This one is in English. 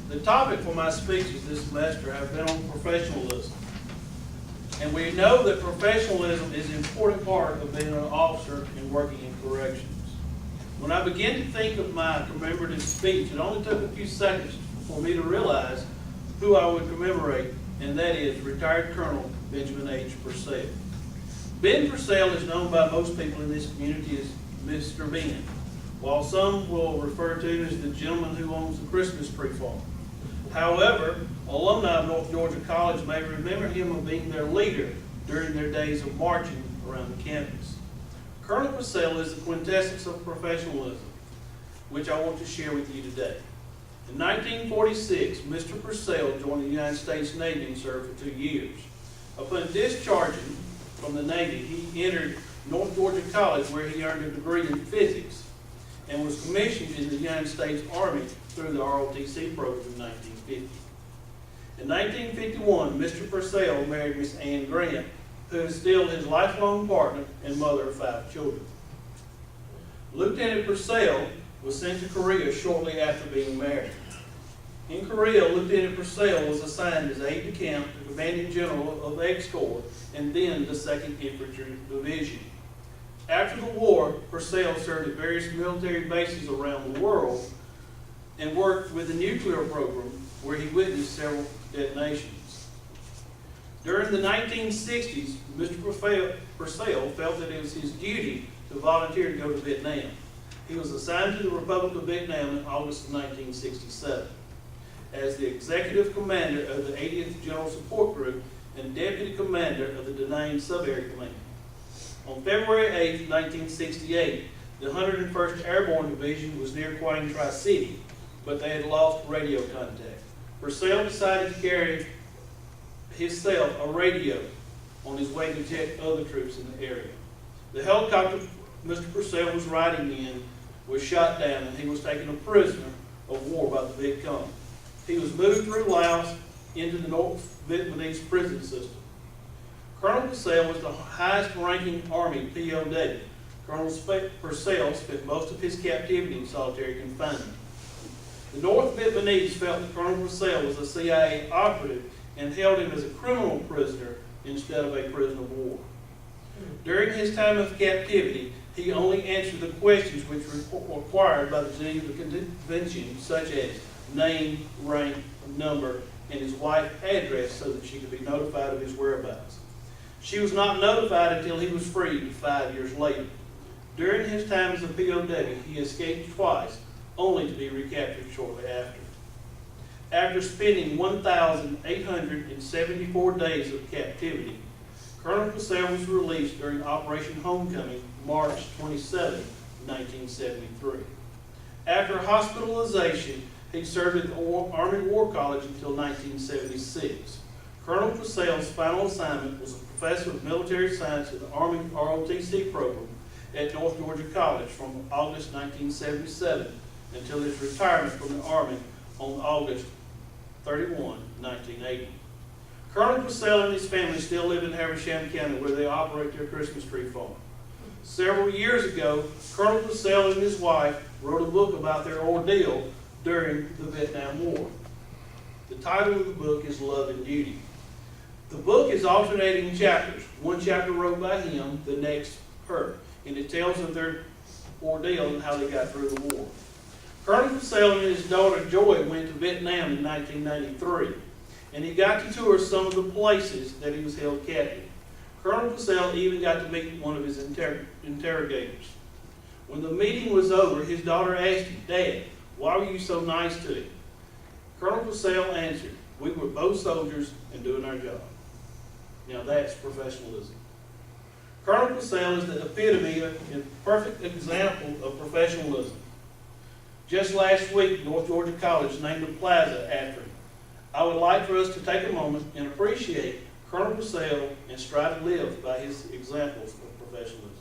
The topic for my speeches this semester have been on professionalism. And we know that professionalism is an important part of being an officer and working in corrections. When I began to think of my commemorative speech, it only took a few seconds for me to realize who I would commemorate, and that is retired Colonel Benjamin H. Purcell. Ben Purcell is known by most people in this community as Mr. Ben, while some will refer to him as the gentleman who owns the Christmas tree farm. However, alumni of North Georgia College may remember him as being their leader during their days of marching around the campus. Colonel Purcell is the quintessence of professionalism, which I want to share with you today. In 1946, Mr. Purcell joined the United States Navy and served for 2 years. Upon discharging from the Navy, he entered North Georgia College, where he earned a degree in physics and was commissioned in the United States Army through the ROTC program in 1950. In 1951, Mr. Purcell married Miss Ann Grant, who is still his lifelong partner and mother of 5 children. Lieutenant Purcell was sent to Korea shortly after being married. In Korea, Lieutenant Purcell was assigned as aide-de-camp to Commanding General of X-Corps and then the 2nd Infantry Division. After the war, Purcell served at various military bases around the world and worked with the nuclear program, where he witnessed several detonations. During the 1960s, Mr. Purcell felt that it was his duty to volunteer to go to Vietnam. He was assigned to the Republic of Vietnam in August of 1967 as the executive commander of the 80th General Support Group and deputy commander of the Da Nang Sub-Area Command. On February 8, 1968, the 101st Airborne Division was near Quang Tri City, but they had lost radio contact. Purcell decided to carry himself a radio on his way to check other troops in the area. The helicopter Mr. Purcell was riding in was shot down, and he was taken a prisoner of war by the Viet Cong. He was moved through Laos into the North Vietnamese prison system. Colonel Purcell was the highest ranking Army POW. Colonel Purcell spent most of his captivity in solitary confinement. The North Vietnamese felt that Colonel Purcell was a CIA operative and held him as a criminal prisoner instead of a prisoner of war. During his time of captivity, he only answered the questions which were required by the Geneva Convention, such as name, rank, number, and his wife's address, so that she could be notified of his whereabouts. She was not notified until he was freed 5 years later. During his time as a POW, he escaped twice, only to be recaptured shortly after. After spending 1,874 days of captivity, Colonel Purcell was released during Operation Homecoming, March 27, 1973. After hospitalization, he served at the Army War College until 1976. Colonel Purcell's final assignment was a professor of military science in the Army ROTC program at North Georgia College from August 1977 until his retirement from the Army on August 31, 1980. Colonel Purcell and his family still live in Habersham County, where they operate their Christmas tree farm. Several years ago, Colonel Purcell and his wife wrote a book about their ordeal during the Vietnam War. The title of the book is Love and Duty. The book is alternating chapters. One chapter wrote by him, the next her, and it tells of their ordeal and how they got through the war. Colonel Purcell and his daughter Joy went to Vietnam in 1993, and he got to tour some of the places that he was held captive. Colonel Purcell even got to meet one of his interrogators. When the meeting was over, his daughter asked him, "Dad, why were you so nice to him?" Colonel Purcell answered, "We were both soldiers and doing our job." Now that's professionalism. Colonel Purcell is the epitome and perfect example of professionalism. Just last week, North Georgia College named a plaza after him. I would like for us to take a moment and appreciate Colonel Purcell and strive to live by his examples of professionalism.